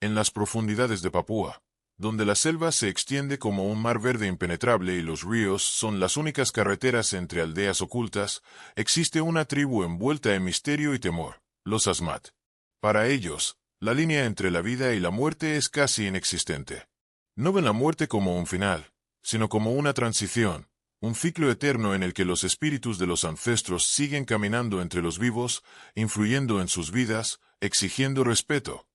En las profundidades de Papúa, donde la selva se extiende como un mar verde impenetrable y los ríos son las únicas carreteras entre aldeas ocultas, existe una tribu envuelta en misterio y temor, los Asmat. Para ellos, la línea entre la vida y la muerte es casi inexistente. No ven la muerte como un final, sino como una transición, un ciclo eterno en el que los espíritus de los ancestros siguen caminando entre los vivos, influyendo en sus vidas, exigiendo respeto.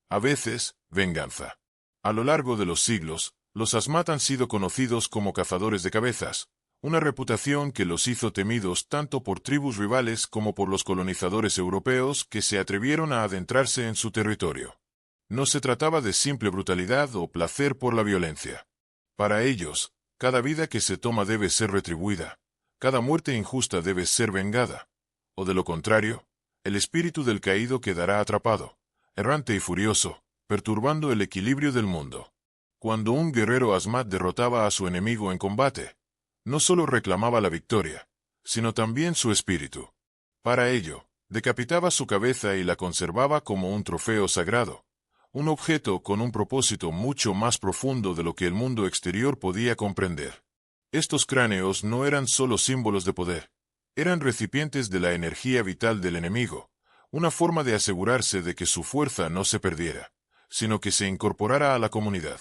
A veces, venganza. A lo largo de los siglos, los Asmat han sido conocidos como cazadores de cabezas, una reputación que los hizo temidos tanto por tribus rivales como por los colonizadores europeos que se atrevieron a adentrarse en su territorio. No se trataba de simple brutalidad o placer por la violencia. Para ellos, cada vida que se toma debe ser retribuida, cada muerte injusta debe ser vengada, o de lo contrario, el espíritu del caído quedará atrapado, errante y furioso, perturbando el equilibrio del mundo. Cuando un guerrero Asmat derrotaba a su enemigo en combate, no solo reclamaba la victoria, sino también su espíritu. Para ello, decapitaba su cabeza y la conservaba como un trofeo sagrado, un objeto con un propósito mucho más profundo de lo que el mundo exterior podía comprender. Estos cráneos no eran solo símbolos de poder, eran recipientes de la energía vital del enemigo, una forma de asegurarse de que su fuerza no se perdiera, sino que se incorporara a la comunidad.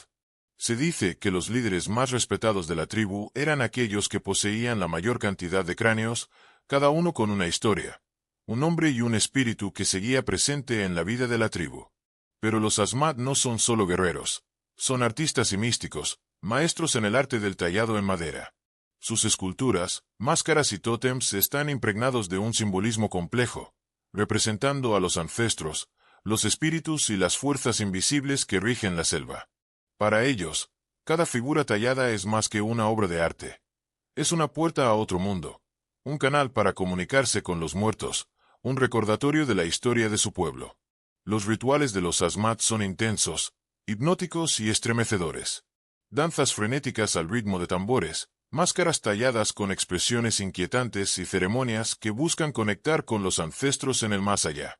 Se dice que los líderes más respetados de la tribu eran aquellos que poseían la mayor cantidad de cráneos, cada uno con una historia, un nombre y un espíritu que seguía presente en la vida de la tribu. Pero los Asmat no son solo guerreros, son artistas y místicos, maestros en el arte del tallado en madera. Sus esculturas, máscaras y tótems están impregnados de un simbolismo complejo, representando a los ancestros, los espíritus y las fuerzas invisibles que rigen la selva. Para ellos, cada figura tallada es más que una obra de arte. Es una puerta a otro mundo, un canal para comunicarse con los muertos, un recordatorio de la historia de su pueblo. Los rituales de los Asmat son intensos, hipnóticos y estremecedores. Danzas frenéticas al ritmo de tambores, máscaras talladas con expresiones inquietantes y ceremonias que buscan conectar con los ancestros en el más allá.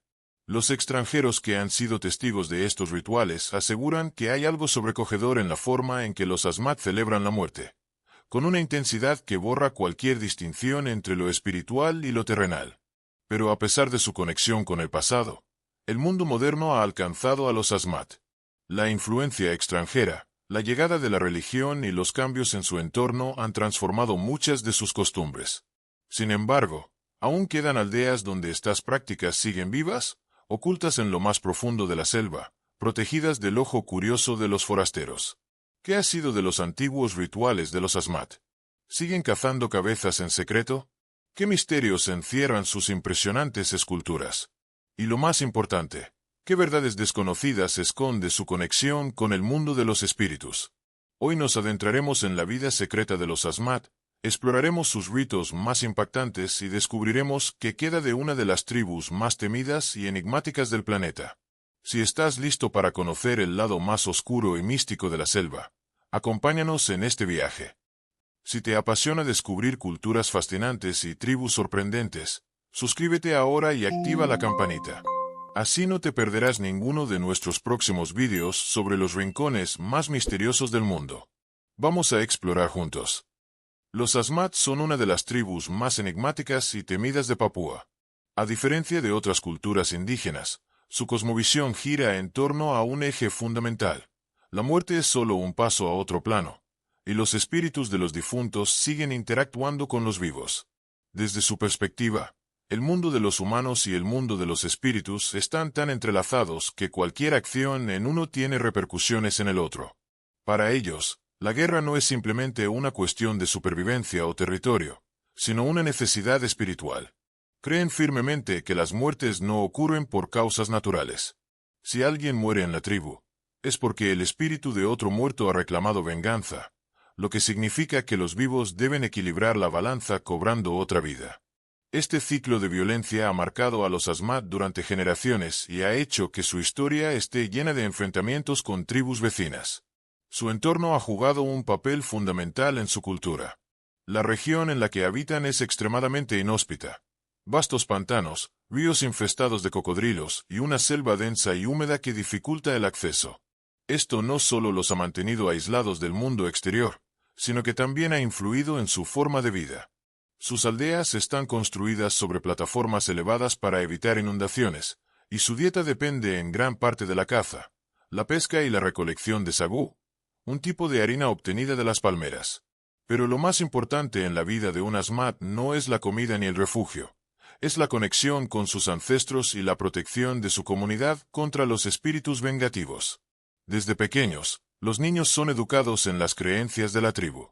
Los extranjeros que han sido testigos de estos rituales aseguran que hay algo sobrecogedor en la forma en que los Asmat celebran la muerte, con una intensidad que borra cualquier distinción entre lo espiritual y lo terrenal. Pero a pesar de su conexión con el pasado, el mundo moderno ha alcanzado a los Asmat. La influencia extranjera, la llegada de la religión y los cambios en su entorno han transformado muchas de sus costumbres. Sin embargo, aún quedan aldeas donde estas prácticas siguen vivas, ocultas en lo más profundo de la selva, protegidas del ojo curioso de los forasteros. ¿Qué ha sido de los antiguos rituales de los Asmat? ¿Siguen cazando cabezas en secreto? ¿Qué misterios encierran sus impresionantes esculturas? Y lo más importante, ¿qué verdades desconocidas esconde su conexión con el mundo de los espíritus? Hoy nos adentraremos en la vida secreta de los Asmat, exploraremos sus ritos más impactantes y descubriremos qué queda de una de las tribus más temidas y enigmáticas del planeta. Si estás listo para conocer el lado más oscuro y místico de la selva, acompáñanos en este viaje. Si te apasiona descubrir culturas fascinantes y tribus sorprendentes, suscríbete ahora y activa la campanita. Así no te perderás ninguno de nuestros próximos vídeos sobre los rincones más misteriosos del mundo. Vamos a explorar juntos. Los Asmat son una de las tribus más enigmáticas y temidas de Papúa. A diferencia de otras culturas indígenas, su cosmovisión gira en torno a un eje fundamental. La muerte es solo un paso a otro plano, y los espíritus de los difuntos siguen interactuando con los vivos. Desde su perspectiva, el mundo de los humanos y el mundo de los espíritus están tan entrelazados que cualquier acción en uno tiene repercusiones en el otro. Para ellos, la guerra no es simplemente una cuestión de supervivencia o territorio, sino una necesidad espiritual. Creen firmemente que las muertes no ocurren por causas naturales. Si alguien muere en la tribu, es porque el espíritu de otro muerto ha reclamado venganza, lo que significa que los vivos deben equilibrar la balanza cobrando otra vida. Este ciclo de violencia ha marcado a los Asmat durante generaciones y ha hecho que su historia esté llena de enfrentamientos con tribus vecinas. Su entorno ha jugado un papel fundamental en su cultura. La región en la que habitan es extremadamente inhóspita. Vastos pantanos, ríos infestados de cocodrilos y una selva densa y húmeda que dificulta el acceso. Esto no solo los ha mantenido aislados del mundo exterior, sino que también ha influido en su forma de vida. Sus aldeas están construidas sobre plataformas elevadas para evitar inundaciones, y su dieta depende en gran parte de la caza, la pesca y la recolección de sagú, un tipo de harina obtenida de las palmeras. Pero lo más importante en la vida de un Asmat no es la comida ni el refugio, es la conexión con sus ancestros y la protección de su comunidad contra los espíritus vengativos. Desde pequeños, los niños son educados en las creencias de la tribu.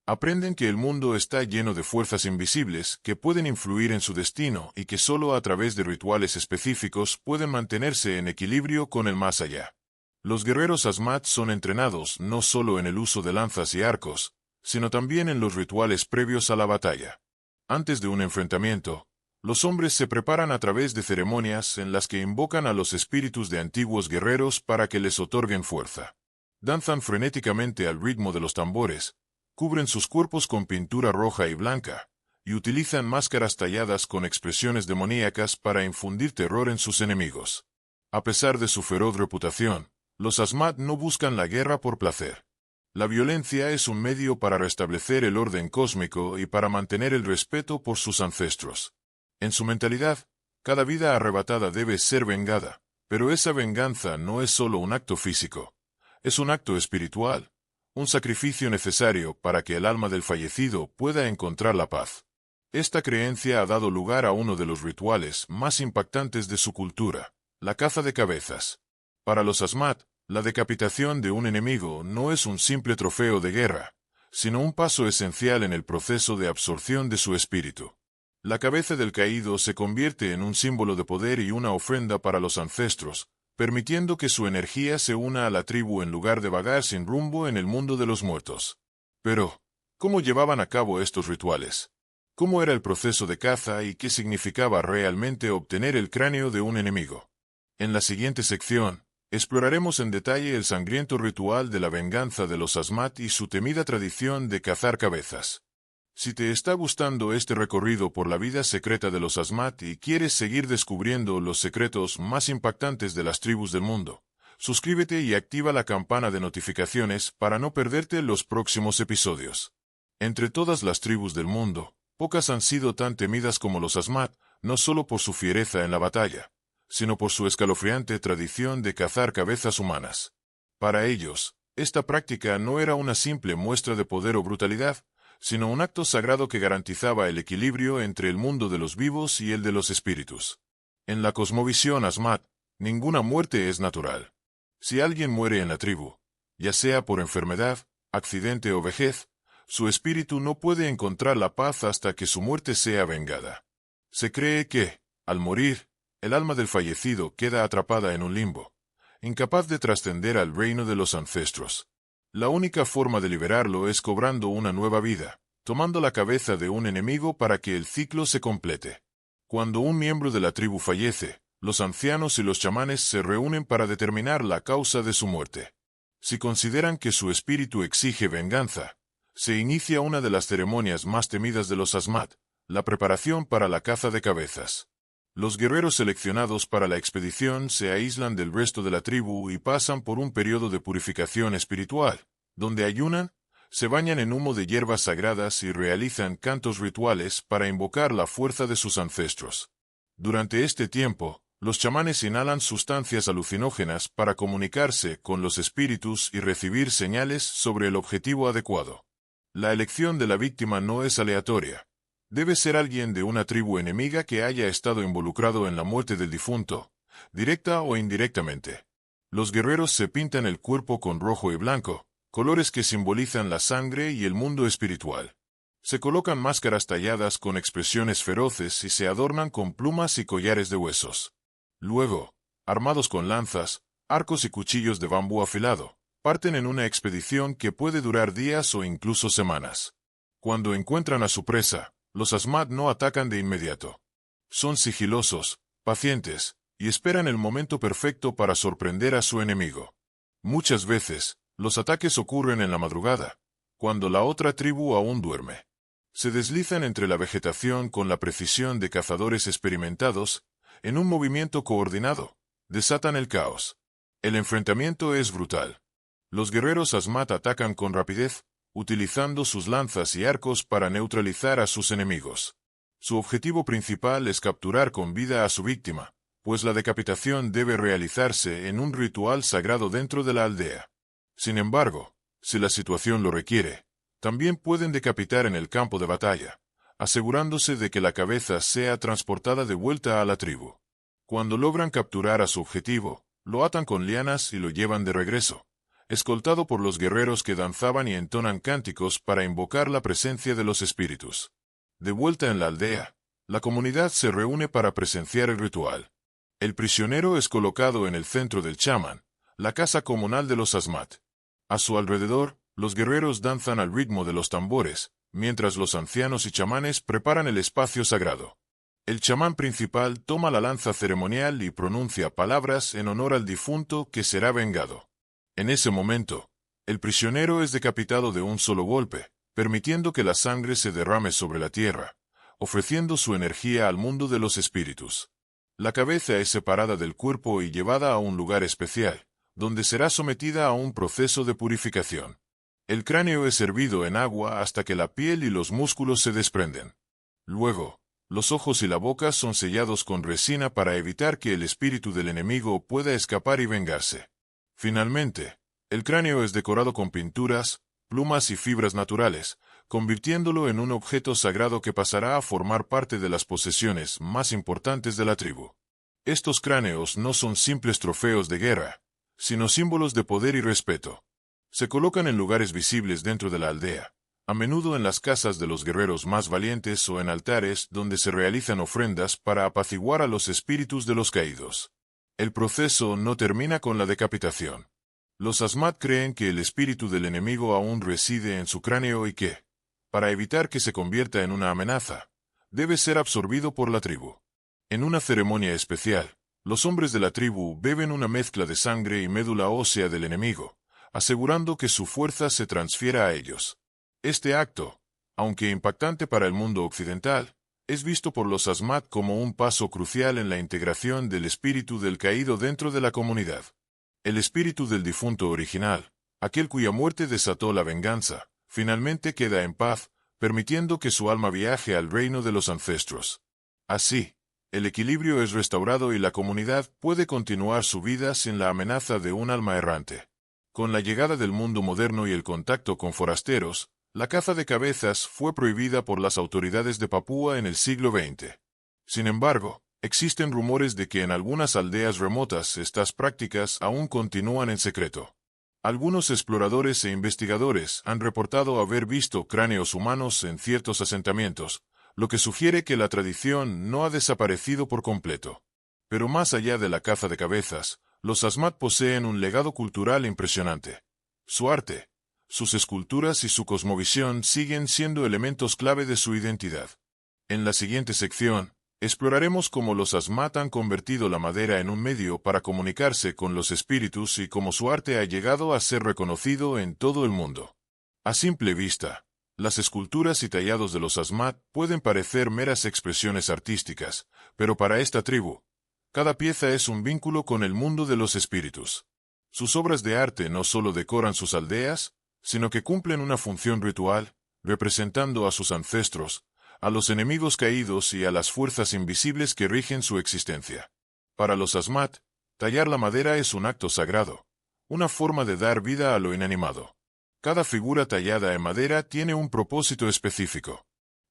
Aprenden que el mundo está lleno de fuerzas invisibles que pueden influir en su destino y que solo a través de rituales específicos pueden mantenerse en equilibrio con el más allá. Los guerreros Asmat son entrenados no solo en el uso de lanzas y arcos, sino también en los rituales previos a la batalla. Antes de un enfrentamiento, los hombres se preparan a través de ceremonias en las que invocan a los espíritus de antiguos guerreros para que les otorguen fuerza. Danzan frenéticamente al ritmo de los tambores, cubren sus cuerpos con pintura roja y blanca, y utilizan máscaras talladas con expresiones demoníacas para infundir terror en sus enemigos. A pesar de su feroz reputación, los Asmat no buscan la guerra por placer. La violencia es un medio para restablecer el orden cósmico y para mantener el respeto por sus ancestros. En su mentalidad, cada vida arrebatada debe ser vengada, pero esa venganza no es solo un acto físico, es un acto espiritual. Un sacrificio necesario para que el alma del fallecido pueda encontrar la paz. Esta creencia ha dado lugar a uno de los rituales más impactantes de su cultura, la caza de cabezas. Para los Asmat, la decapitación de un enemigo no es un simple trofeo de guerra, sino un paso esencial en el proceso de absorción de su espíritu. La cabeza del caído se convierte en un símbolo de poder y una ofrenda para los ancestros, permitiendo que su energía se una a la tribu en lugar de vagar sin rumbo en el mundo de los muertos. Pero, ¿cómo llevaban a cabo estos rituales? ¿Cómo era el proceso de caza y qué significaba realmente obtener el cráneo de un enemigo? En la siguiente sección, exploraremos en detalle el sangriento ritual de la venganza de los Asmat y su temida tradición de cazar cabezas. Si te está gustando este recorrido por la vida secreta de los Asmat y quieres seguir descubriendo los secretos más impactantes de las tribus del mundo, suscríbete y activa la campana de notificaciones para no perderte los próximos episodios. Entre todas las tribus del mundo, pocas han sido tan temidas como los Asmat, no solo por su fiereza en la batalla, sino por su escalofriante tradición de cazar cabezas humanas. Para ellos, esta práctica no era una simple muestra de poder o brutalidad, sino un acto sagrado que garantizaba el equilibrio entre el mundo de los vivos y el de los espíritus. En la cosmovisión Asmat, ninguna muerte es natural. Si alguien muere en la tribu, ya sea por enfermedad, accidente o vejez, su espíritu no puede encontrar la paz hasta que su muerte sea vengada. Se cree que, al morir, el alma del fallecido queda atrapada en un limbo, incapaz de trascender al reino de los ancestros. La única forma de liberarlo es cobrando una nueva vida, tomando la cabeza de un enemigo para que el ciclo se complete. Cuando un miembro de la tribu fallece, los ancianos y los chamanes se reúnen para determinar la causa de su muerte. Si consideran que su espíritu exige venganza, se inicia una de las ceremonias más temidas de los Asmat, la preparación para la caza de cabezas. Los guerreros seleccionados para la expedición se aíslan del resto de la tribu y pasan por un periodo de purificación espiritual, donde ayunan, se bañan en humo de hierbas sagradas y realizan cantos rituales para invocar la fuerza de sus ancestros. Durante este tiempo, los chamanes inhalan sustancias alucinógenas para comunicarse con los espíritus y recibir señales sobre el objetivo adecuado. La elección de la víctima no es aleatoria. Debe ser alguien de una tribu enemiga que haya estado involucrado en la muerte del difunto, directa o indirectamente. Los guerreros se pintan el cuerpo con rojo y blanco, colores que simbolizan la sangre y el mundo espiritual. Se colocan máscaras talladas con expresiones feroces y se adornan con plumas y collares de huesos. Luego, armados con lanzas, arcos y cuchillos de bambú afilado, parten en una expedición que puede durar días o incluso semanas. Cuando encuentran a su presa, los Asmat no atacan de inmediato. Son sigilosos, pacientes, y esperan el momento perfecto para sorprender a su enemigo. Muchas veces, los ataques ocurren en la madrugada, cuando la otra tribu aún duerme. Se deslizan entre la vegetación con la precisión de cazadores experimentados, en un movimiento coordinado, desatan el caos. El enfrentamiento es brutal. Los guerreros Asmat atacan con rapidez, utilizando sus lanzas y arcos para neutralizar a sus enemigos. Su objetivo principal es capturar con vida a su víctima, pues la decapitación debe realizarse en un ritual sagrado dentro de la aldea. Sin embargo, si la situación lo requiere, también pueden decapitar en el campo de batalla, asegurándose de que la cabeza sea transportada de vuelta a la tribu. Cuando logran capturar a su objetivo, lo atan con lianas y lo llevan de regreso, escoltado por los guerreros que danzaban y entonan cánticos para invocar la presencia de los espíritus. De vuelta en la aldea, la comunidad se reúne para presenciar el ritual. El prisionero es colocado en el centro del chamán, la casa comunal de los Asmat. A su alrededor, los guerreros danzan al ritmo de los tambores, mientras los ancianos y chamanes preparan el espacio sagrado. El chamán principal toma la lanza ceremonial y pronuncia palabras en honor al difunto que será vengado. En ese momento, el prisionero es decapitado de un solo golpe, permitiendo que la sangre se derrame sobre la tierra, ofreciendo su energía al mundo de los espíritus. La cabeza es separada del cuerpo y llevada a un lugar especial, donde será sometida a un proceso de purificación. El cráneo es hervido en agua hasta que la piel y los músculos se desprenden. Luego, los ojos y la boca son sellados con resina para evitar que el espíritu del enemigo pueda escapar y vengarse. Finalmente, el cráneo es decorado con pinturas, plumas y fibras naturales, convirtiéndolo en un objeto sagrado que pasará a formar parte de las posesiones más importantes de la tribu. Estos cráneos no son simples trofeos de guerra, sino símbolos de poder y respeto. Se colocan en lugares visibles dentro de la aldea, a menudo en las casas de los guerreros más valientes o en altares donde se realizan ofrendas para apaciguar a los espíritus de los caídos. El proceso no termina con la decapitación. Los Asmat creen que el espíritu del enemigo aún reside en su cráneo y que, para evitar que se convierta en una amenaza, debe ser absorbido por la tribu. En una ceremonia especial, los hombres de la tribu beben una mezcla de sangre y médula ósea del enemigo, asegurando que su fuerza se transfiera a ellos. Este acto, aunque impactante para el mundo occidental, es visto por los Asmat como un paso crucial en la integración del espíritu del caído dentro de la comunidad. El espíritu del difunto original, aquel cuya muerte desató la venganza, finalmente queda en paz, permitiendo que su alma viaje al reino de los ancestros. Así, el equilibrio es restaurado y la comunidad puede continuar su vida sin la amenaza de un alma errante. Con la llegada del mundo moderno y el contacto con forasteros, la caza de cabezas fue prohibida por las autoridades de Papúa en el siglo XX. Sin embargo, existen rumores de que en algunas aldeas remotas estas prácticas aún continúan en secreto. Algunos exploradores e investigadores han reportado haber visto cráneos humanos en ciertos asentamientos, lo que sugiere que la tradición no ha desaparecido por completo. Pero más allá de la caza de cabezas, los Asmat poseen un legado cultural impresionante. Su arte, sus esculturas y su cosmovisión siguen siendo elementos clave de su identidad. En la siguiente sección, exploraremos cómo los Asmat han convertido la madera en un medio para comunicarse con los espíritus y cómo su arte ha llegado a ser reconocido en todo el mundo. A simple vista, las esculturas y tallados de los Asmat pueden parecer meras expresiones artísticas, pero para esta tribu, cada pieza es un vínculo con el mundo de los espíritus. Sus obras de arte no solo decoran sus aldeas, sino que cumplen una función ritual, representando a sus ancestros, a los enemigos caídos y a las fuerzas invisibles que rigen su existencia. Para los Asmat, tallar la madera es un acto sagrado, una forma de dar vida a lo inanimado. Cada figura tallada en madera tiene un propósito específico.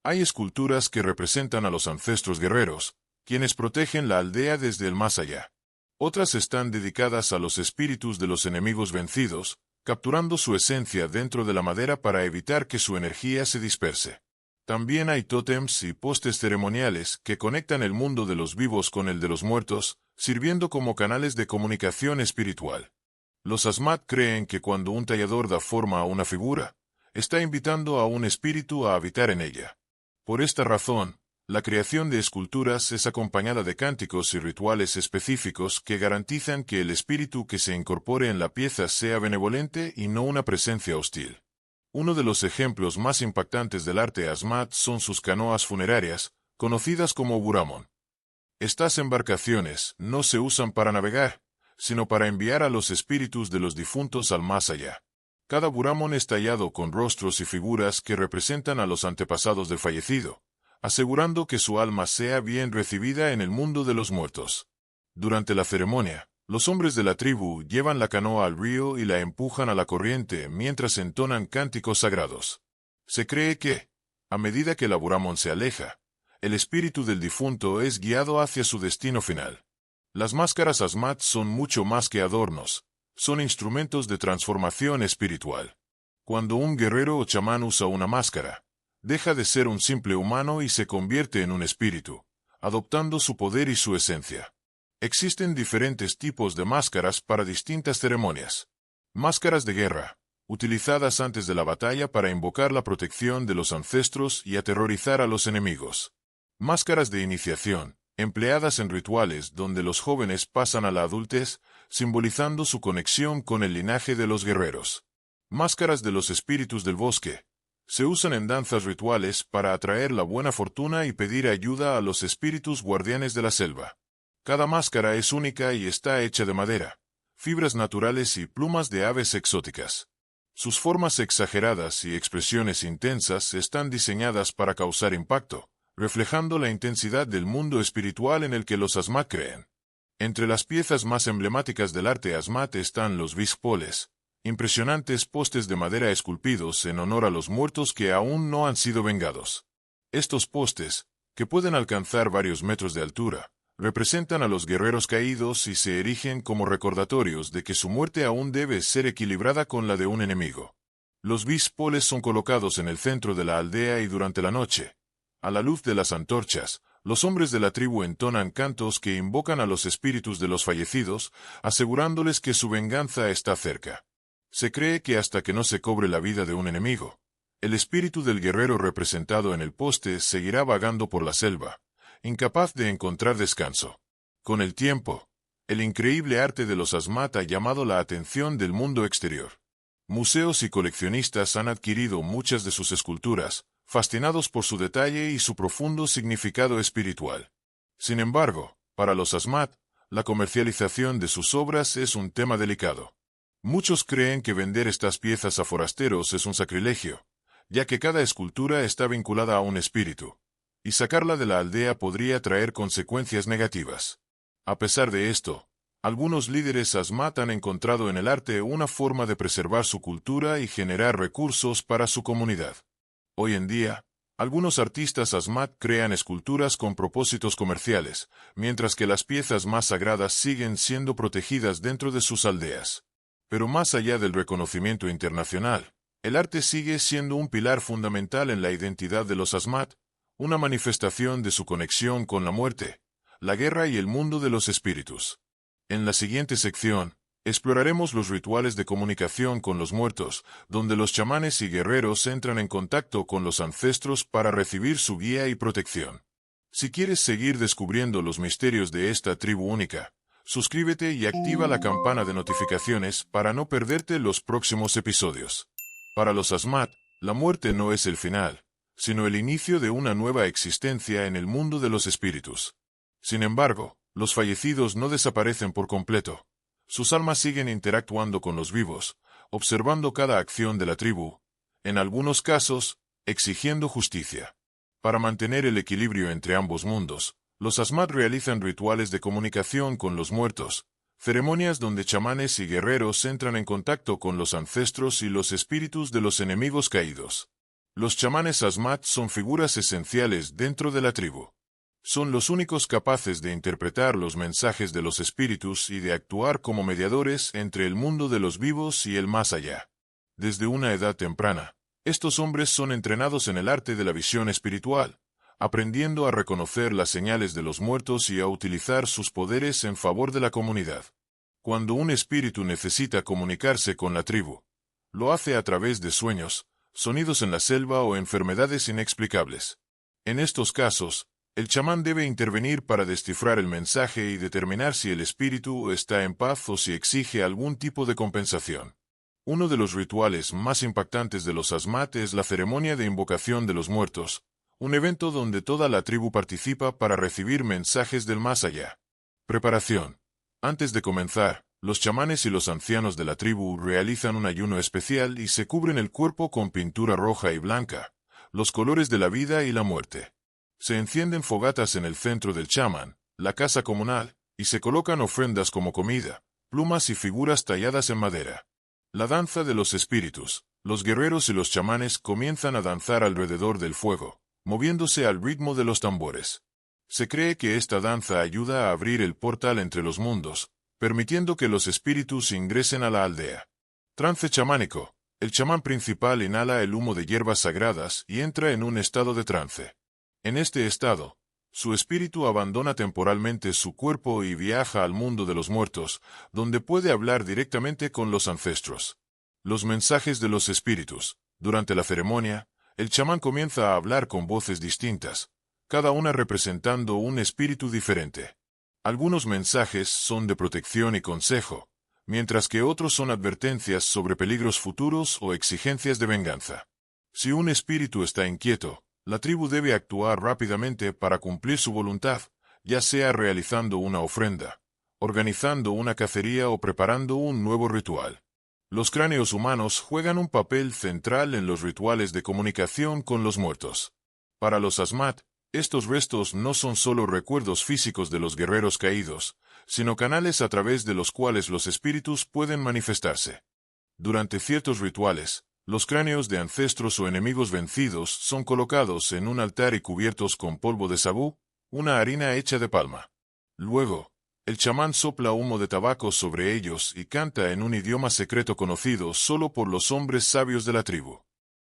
Hay esculturas que representan a los ancestros guerreros, quienes protegen la aldea desde el más allá. Otras están dedicadas a los espíritus de los enemigos vencidos, capturando su esencia dentro de la madera para evitar que su energía se disperse. También hay tótems y postes ceremoniales que conectan el mundo de los vivos con el de los muertos, sirviendo como canales de comunicación espiritual. Los Asmat creen que cuando un tallador da forma a una figura, está invitando a un espíritu a habitar en ella. Por esta razón, la creación de esculturas es acompañada de cánticos y rituales específicos que garantizan que el espíritu que se incorpore en la pieza sea benevolente y no una presencia hostil. Uno de los ejemplos más impactantes del arte Asmat son sus canoas funerarias, conocidas como buramon. Estas embarcaciones no se usan para navegar, sino para enviar a los espíritus de los difuntos al más allá. Cada buramón es tallado con rostros y figuras que representan a los antepasados del fallecido, asegurando que su alma sea bien recibida en el mundo de los muertos. Durante la ceremonia, los hombres de la tribu llevan la canoa al río y la empujan a la corriente mientras entonan cánticos sagrados. Se cree que, a medida que la buramón se aleja, el espíritu del difunto es guiado hacia su destino final. Las máscaras Asmat son mucho más que adornos, son instrumentos de transformación espiritual. Cuando un guerrero o chamán usa una máscara, deja de ser un simple humano y se convierte en un espíritu, adoptando su poder y su esencia. Existen diferentes tipos de máscaras para distintas ceremonias. Máscaras de guerra, utilizadas antes de la batalla para invocar la protección de los ancestros y aterrorizar a los enemigos. Máscaras de iniciación, empleadas en rituales donde los jóvenes pasan a la adultez, simbolizando su conexión con el linaje de los guerreros. Máscaras de los espíritus del bosque. Se usan en danzas rituales para atraer la buena fortuna y pedir ayuda a los espíritus guardianes de la selva. Cada máscara es única y está hecha de madera, fibras naturales y plumas de aves exóticas. Sus formas exageradas y expresiones intensas están diseñadas para causar impacto, reflejando la intensidad del mundo espiritual en el que los Asmat creen. Entre las piezas más emblemáticas del arte Asmat están los bispoles, impresionantes postes de madera esculpidos en honor a los muertos que aún no han sido vengados. Estos postes, que pueden alcanzar varios metros de altura, representan a los guerreros caídos y se erigen como recordatorios de que su muerte aún debe ser equilibrada con la de un enemigo. Los bispoles son colocados en el centro de la aldea y durante la noche, a la luz de las antorchas, los hombres de la tribu entonan cantos que invocan a los espíritus de los fallecidos, asegurándoles que su venganza está cerca. Se cree que hasta que no se cobre la vida de un enemigo, el espíritu del guerrero representado en el poste seguirá vagando por la selva, incapaz de encontrar descanso. Con el tiempo, el increíble arte de los Asmat ha llamado la atención del mundo exterior. Museos y coleccionistas han adquirido muchas de sus esculturas, fascinados por su detalle y su profundo significado espiritual. Sin embargo, para los Asmat, la comercialización de sus obras es un tema delicado. Muchos creen que vender estas piezas a forasteros es un sacrilegio, ya que cada escultura está vinculada a un espíritu, y sacarla de la aldea podría traer consecuencias negativas. A pesar de esto, algunos líderes Asmat han encontrado en el arte una forma de preservar su cultura y generar recursos para su comunidad. Hoy en día, algunos artistas Asmat crean esculturas con propósitos comerciales, mientras que las piezas más sagradas siguen siendo protegidas dentro de sus aldeas. Pero más allá del reconocimiento internacional, el arte sigue siendo un pilar fundamental en la identidad de los Asmat, una manifestación de su conexión con la muerte, la guerra y el mundo de los espíritus. En la siguiente sección, exploraremos los rituales de comunicación con los muertos, donde los chamanes y guerreros entran en contacto con los ancestros para recibir su guía y protección. Si quieres seguir descubriendo los misterios de esta tribu única, suscríbete y activa la campana de notificaciones para no perderte los próximos episodios. Para los Asmat, la muerte no es el final, sino el inicio de una nueva existencia en el mundo de los espíritus. Sin embargo, los fallecidos no desaparecen por completo. Sus almas siguen interactuando con los vivos, observando cada acción de la tribu, en algunos casos, exigiendo justicia. Para mantener el equilibrio entre ambos mundos, los Asmat realizan rituales de comunicación con los muertos, ceremonias donde chamanes y guerreros entran en contacto con los ancestros y los espíritus de los enemigos caídos. Los chamanes Asmat son figuras esenciales dentro de la tribu. Son los únicos capaces de interpretar los mensajes de los espíritus y de actuar como mediadores entre el mundo de los vivos y el más allá. Desde una edad temprana, estos hombres son entrenados en el arte de la visión espiritual, aprendiendo a reconocer las señales de los muertos y a utilizar sus poderes en favor de la comunidad. Cuando un espíritu necesita comunicarse con la tribu, lo hace a través de sueños, sonidos en la selva o enfermedades inexplicables. En estos casos, el chamán debe intervenir para descifrar el mensaje y determinar si el espíritu está en paz o si exige algún tipo de compensación. Uno de los rituales más impactantes de los Asmat es la ceremonia de invocación de los muertos, un evento donde toda la tribu participa para recibir mensajes del más allá. Preparación. Antes de comenzar, los chamanes y los ancianos de la tribu realizan un ayuno especial y se cubren el cuerpo con pintura roja y blanca, los colores de la vida y la muerte. Se encienden fogatas en el centro del chamán, la casa comunal, y se colocan ofrendas como comida, plumas y figuras talladas en madera. La danza de los espíritus. Los guerreros y los chamanes comienzan a danzar alrededor del fuego, moviéndose al ritmo de los tambores. Se cree que esta danza ayuda a abrir el portal entre los mundos, permitiendo que los espíritus ingresen a la aldea. Trance chamánico. El chamán principal inhala el humo de hierbas sagradas y entra en un estado de trance. En este estado, su espíritu abandona temporalmente su cuerpo y viaja al mundo de los muertos, donde puede hablar directamente con los ancestros. Los mensajes de los espíritus. Durante la ceremonia, el chamán comienza a hablar con voces distintas, cada una representando un espíritu diferente. Algunos mensajes son de protección y consejo, mientras que otros son advertencias sobre peligros futuros o exigencias de venganza. Si un espíritu está inquieto, la tribu debe actuar rápidamente para cumplir su voluntad, ya sea realizando una ofrenda, organizando una cacería o preparando un nuevo ritual. Los cráneos humanos juegan un papel central en los rituales de comunicación con los muertos. Para los Asmat, estos restos no son solo recuerdos físicos de los guerreros caídos, sino canales a través de los cuales los espíritus pueden manifestarse. Durante ciertos rituales, los cráneos de ancestros o enemigos vencidos son colocados en un altar y cubiertos con polvo de sabú, una harina hecha de palma. Luego, el chamán sopla humo de tabaco sobre ellos y canta en un idioma secreto conocido solo por los hombres sabios de la tribu.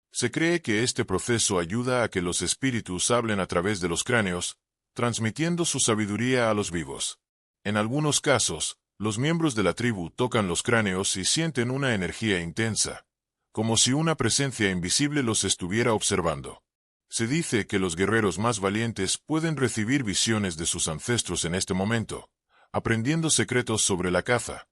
Se cree que este proceso ayuda a que los espíritus hablen a través de los cráneos, transmitiendo su sabiduría a los vivos. En algunos casos, los miembros de la tribu tocan los cráneos y sienten una energía intensa, como si una presencia invisible los estuviera observando. Se dice que los guerreros más valientes pueden recibir visiones de sus ancestros en este momento, aprendiendo secretos sobre la caza,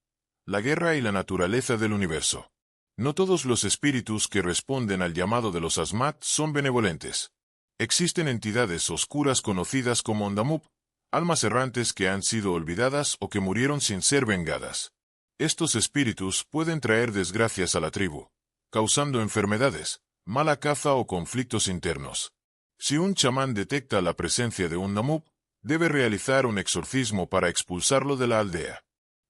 la guerra y la naturaleza del universo. No todos los espíritus que responden al llamado de los Asmat son benevolentes. Existen entidades oscuras conocidas como Ondamup, almas errantes que han sido olvidadas o que murieron sin ser vengadas. Estos espíritus pueden traer desgracias a la tribu, causando enfermedades, mala caza o conflictos internos. Si un chamán detecta la presencia de un Namup, debe realizar un exorcismo para expulsarlo de la aldea.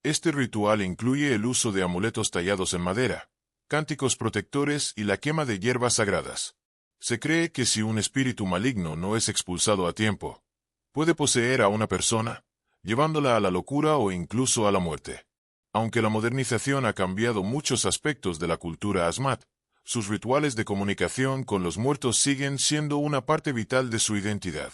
Este ritual incluye el uso de amuletos tallados en madera, cánticos protectores y la quema de hierbas sagradas. Se cree que si un espíritu maligno no es expulsado a tiempo, puede poseer a una persona, llevándola a la locura o incluso a la muerte. Aunque la modernización ha cambiado muchos aspectos de la cultura Asmat, sus rituales de comunicación con los muertos siguen siendo una parte vital de su identidad.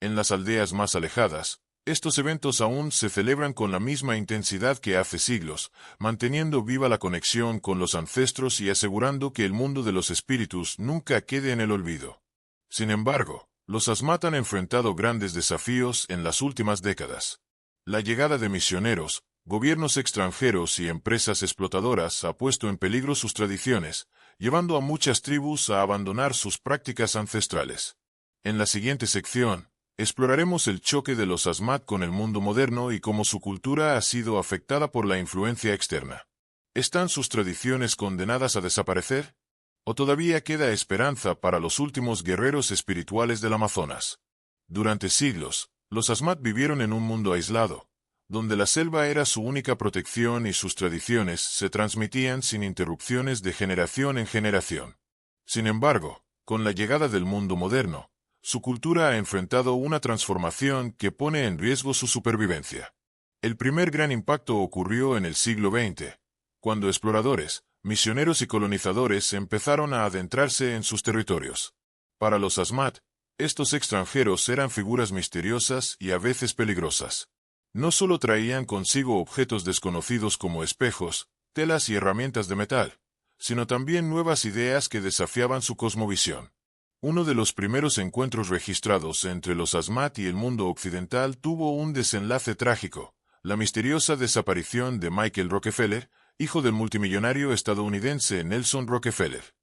En las aldeas más alejadas, estos eventos aún se celebran con la misma intensidad que hace siglos, manteniendo viva la conexión con los ancestros y asegurando que el mundo de los espíritus nunca quede en el olvido. Sin embargo, los Asmat han enfrentado grandes desafíos en las últimas décadas. La llegada de misioneros, gobiernos extranjeros y empresas explotadoras ha puesto en peligro sus tradiciones, llevando a muchas tribus a abandonar sus prácticas ancestrales. En la siguiente sección, exploraremos el choque de los Asmat con el mundo moderno y cómo su cultura ha sido afectada por la influencia externa. ¿Están sus tradiciones condenadas a desaparecer? ¿O todavía queda esperanza para los últimos guerreros espirituales del Amazonas? Durante siglos, los Asmat vivieron en un mundo aislado, donde la selva era su única protección y sus tradiciones se transmitían sin interrupciones de generación en generación. Sin embargo, con la llegada del mundo moderno, su cultura ha enfrentado una transformación que pone en riesgo su supervivencia. El primer gran impacto ocurrió en el siglo XX, cuando exploradores, misioneros y colonizadores empezaron a adentrarse en sus territorios. Para los Asmat, estos extranjeros eran figuras misteriosas y a veces peligrosas. No solo traían consigo objetos desconocidos como espejos, telas y herramientas de metal, sino también nuevas ideas que desafiaban su cosmovisión. Uno de los primeros encuentros registrados entre los Asmat y el mundo occidental tuvo un desenlace trágico, la misteriosa desaparición de Michael Rockefeller, hijo del multimillonario estadounidense Nelson Rockefeller.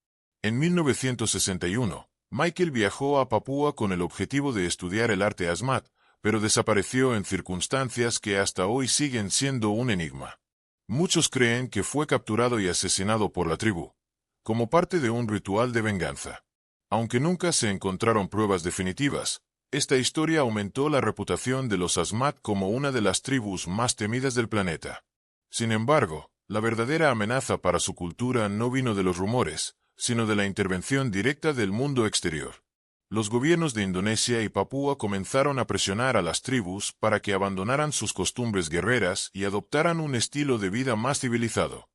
En 1961, Michael viajó a Papúa con el objetivo de estudiar el arte Asmat, pero desapareció en circunstancias que hasta hoy siguen siendo un enigma. Muchos creen que fue capturado y asesinado por la tribu, como parte de un ritual de venganza. Aunque nunca se encontraron pruebas definitivas, esta historia aumentó la reputación de los Asmat como una de las tribus más temidas del planeta. Sin embargo, la verdadera amenaza para su cultura no vino de los rumores, sino de la intervención directa del mundo exterior. Los gobiernos de Indonesia y Papúa comenzaron a presionar a las tribus para que abandonaran sus costumbres guerreras y adoptaran un estilo de vida más civilizado.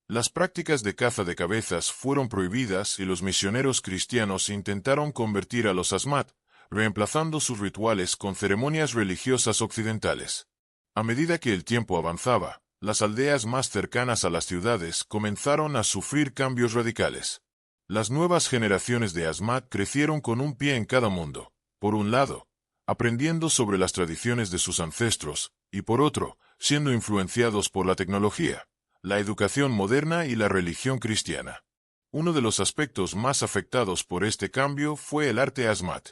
Las prácticas de caza de cabezas fueron prohibidas y los misioneros cristianos intentaron convertir a los Asmat, reemplazando sus rituales con ceremonias religiosas occidentales. A medida que el tiempo avanzaba, las aldeas más cercanas a las ciudades comenzaron a sufrir cambios radicales. Las nuevas generaciones de Asmat crecieron con un pie en cada mundo, por un lado, aprendiendo sobre las tradiciones de sus ancestros, y por otro, siendo influenciados por la tecnología, la educación moderna y la religión cristiana. Uno de los aspectos más afectados por este cambio fue el arte Asmat.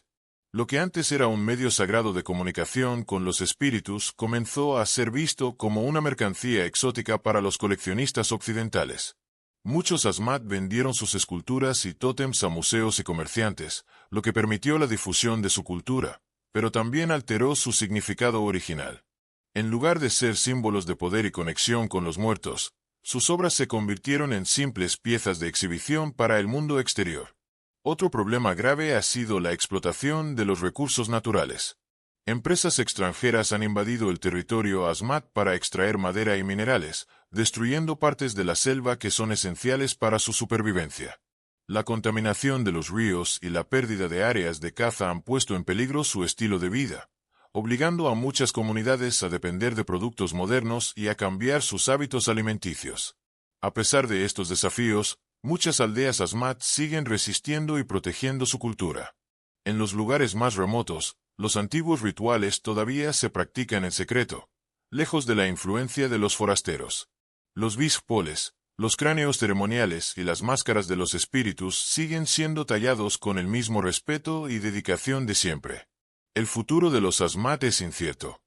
Lo que antes era un medio sagrado de comunicación con los espíritus comenzó a ser visto como una mercancía exótica para los coleccionistas occidentales. Muchos Asmat vendieron sus esculturas y tótems a museos y comerciantes, lo que permitió la difusión de su cultura, pero también alteró su significado original. En lugar de ser símbolos de poder y conexión con los muertos, sus obras se convirtieron en simples piezas de exhibición para el mundo exterior. Otro problema grave ha sido la explotación de los recursos naturales. Empresas extranjeras han invadido el territorio Asmat para extraer madera y minerales, destruyendo partes de la selva que son esenciales para su supervivencia. La contaminación de los ríos y la pérdida de áreas de caza han puesto en peligro su estilo de vida, obligando a muchas comunidades a depender de productos modernos y a cambiar sus hábitos alimenticios. A pesar de estos desafíos, muchas aldeas Asmat siguen resistiendo y protegiendo su cultura. En los lugares más remotos, los antiguos rituales todavía se practican en secreto, lejos de la influencia de los forasteros. Los bispoles, los cráneos ceremoniales y las máscaras de los espíritus siguen siendo tallados con el mismo respeto y dedicación de siempre. El futuro de los Asmat es incierto.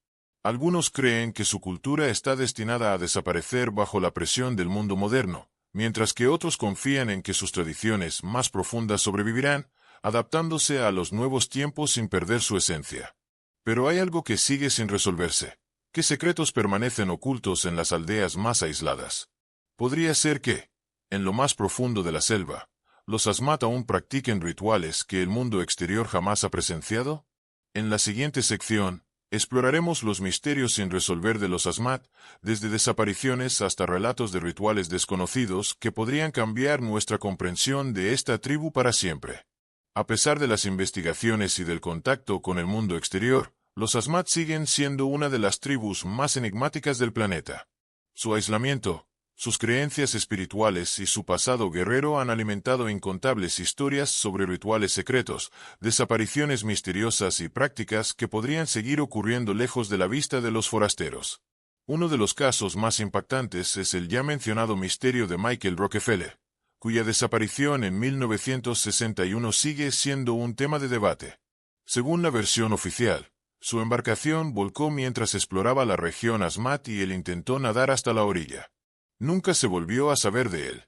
Algunos creen que su cultura está destinada a desaparecer bajo la presión del mundo moderno, mientras que otros confían en que sus tradiciones más profundas sobrevivirán, adaptándose a los nuevos tiempos sin perder su esencia. Pero hay algo que sigue sin resolverse. ¿Qué secretos permanecen ocultos en las aldeas más aisladas? Podría ser que, en lo más profundo de la selva, los Asmat aún practiquen rituales que el mundo exterior jamás ha presenciado. En la siguiente sección, exploraremos los misterios sin resolver de los Asmat, desde desapariciones hasta relatos de rituales desconocidos que podrían cambiar nuestra comprensión de esta tribu para siempre. A pesar de las investigaciones y del contacto con el mundo exterior, los Asmat siguen siendo una de las tribus más enigmáticas del planeta. Su aislamiento, sus creencias espirituales y su pasado guerrero han alimentado incontables historias sobre rituales secretos, desapariciones misteriosas y prácticas que podrían seguir ocurriendo lejos de la vista de los forasteros. Uno de los casos más impactantes es el ya mencionado misterio de Michael Rockefeller, cuya desaparición en 1961 sigue siendo un tema de debate. Según la versión oficial, su embarcación volcó mientras exploraba la región Asmat y él intentó nadar hasta la orilla. Nunca se volvió a saber de él.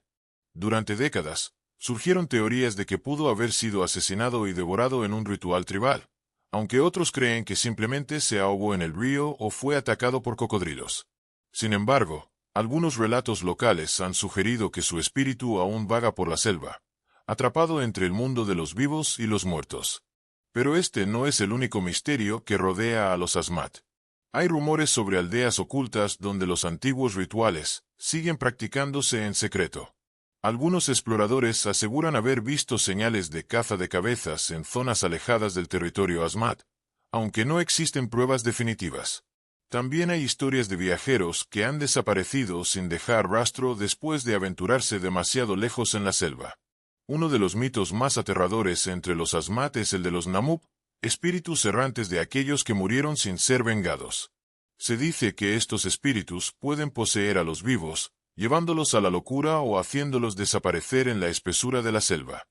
Durante décadas, surgieron teorías de que pudo haber sido asesinado y devorado en un ritual tribal, aunque otros creen que simplemente se ahogó en el río o fue atacado por cocodrilos. Sin embargo, algunos relatos locales han sugerido que su espíritu aún vaga por la selva, atrapado entre el mundo de los vivos y los muertos. Pero este no es el único misterio que rodea a los Asmat. Hay rumores sobre aldeas ocultas donde los antiguos rituales siguen practicándose en secreto. Algunos exploradores aseguran haber visto señales de caza de cabezas en zonas alejadas del territorio Asmat, aunque no existen pruebas definitivas. También hay historias de viajeros que han desaparecido sin dejar rastro después de aventurarse demasiado lejos en la selva. Uno de los mitos más aterradores entre los Asmat es el de los Namub, espíritus errantes de aquellos que murieron sin ser vengados. Se dice que estos espíritus pueden poseer a los vivos, llevándolos a la locura o haciéndolos desaparecer en la espesura de la selva.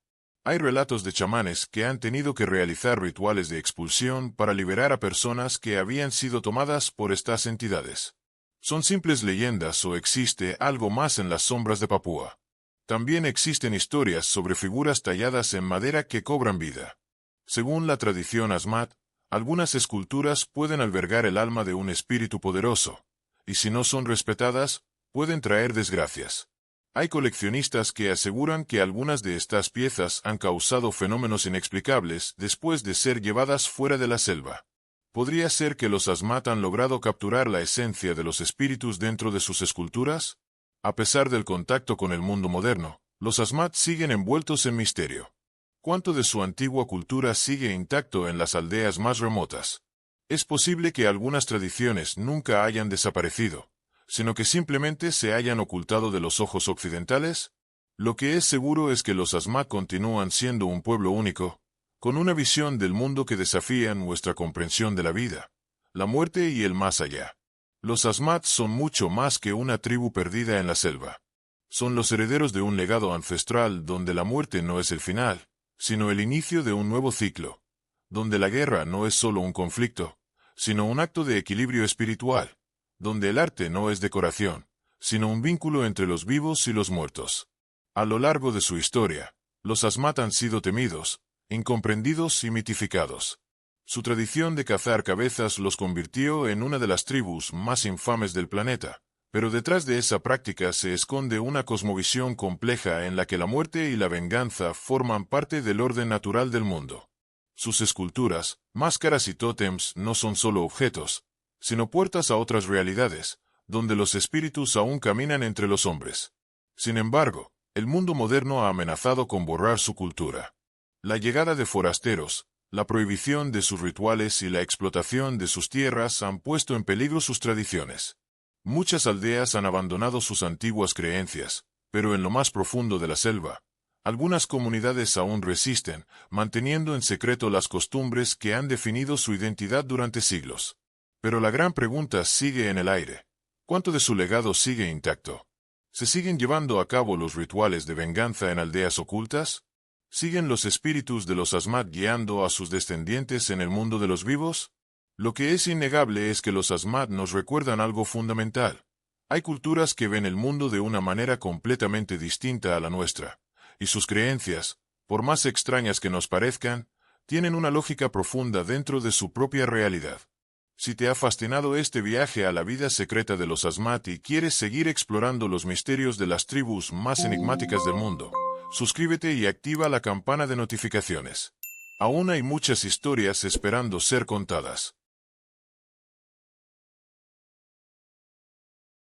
Hay relatos de chamanes que han tenido que realizar rituales de expulsión para liberar a personas que habían sido tomadas por estas entidades. ¿Son simples leyendas o existe algo más en las sombras de Papúa? También existen historias sobre figuras talladas en madera que cobran vida. Según la tradición Asmat, algunas esculturas pueden albergar el alma de un espíritu poderoso, y si no son respetadas, pueden traer desgracias. Hay coleccionistas que aseguran que algunas de estas piezas han causado fenómenos inexplicables después de ser llevadas fuera de la selva. ¿Podría ser que los Asmat han logrado capturar la esencia de los espíritus dentro de sus esculturas? A pesar del contacto con el mundo moderno, los Asmat siguen envueltos en misterio. ¿Cuánto de su antigua cultura sigue intacto en las aldeas más remotas? Es posible que algunas tradiciones nunca hayan desaparecido, sino que simplemente se hayan ocultado de los ojos occidentales. Lo que es seguro es que los Asmat continúan siendo un pueblo único, con una visión del mundo que desafía nuestra comprensión de la vida, la muerte y el más allá. Los Asmat son mucho más que una tribu perdida en la selva. Son los herederos de un legado ancestral donde la muerte no es el final, sino el inicio de un nuevo ciclo, donde la guerra no es solo un conflicto, sino un acto de equilibrio espiritual, donde el arte no es decoración, sino un vínculo entre los vivos y los muertos. A lo largo de su historia, los Asmat han sido temidos, incomprendidos y mitificados. Su tradición de cazar cabezas los convirtió en una de las tribus más infames del planeta, pero detrás de esa práctica se esconde una cosmovisión compleja en la que la muerte y la venganza forman parte del orden natural del mundo. Sus esculturas, máscaras y tótems no son solo objetos, sino puertas a otras realidades, donde los espíritus aún caminan entre los hombres. Sin embargo, el mundo moderno ha amenazado con borrar su cultura. La llegada de forasteros, la prohibición de sus rituales y la explotación de sus tierras han puesto en peligro sus tradiciones. Muchas aldeas han abandonado sus antiguas creencias, pero en lo más profundo de la selva, algunas comunidades aún resisten, manteniendo en secreto las costumbres que han definido su identidad durante siglos. Pero la gran pregunta sigue en el aire. ¿Cuánto de su legado sigue intacto? ¿Se siguen llevando a cabo los rituales de venganza en aldeas ocultas? ¿Siguen los espíritus de los Asmat guiando a sus descendientes en el mundo de los vivos? Lo que es innegable es que los Asmat nos recuerdan algo fundamental. Hay culturas que ven el mundo de una manera completamente distinta a la nuestra, y sus creencias, por más extrañas que nos parezcan, tienen una lógica profunda dentro de su propia realidad. Si te ha fascinado este viaje a la vida secreta de los Asmat y quieres seguir explorando los misterios de las tribus más enigmáticas del mundo, suscríbete y activa la campana de notificaciones. Aún hay muchas historias esperando ser contadas.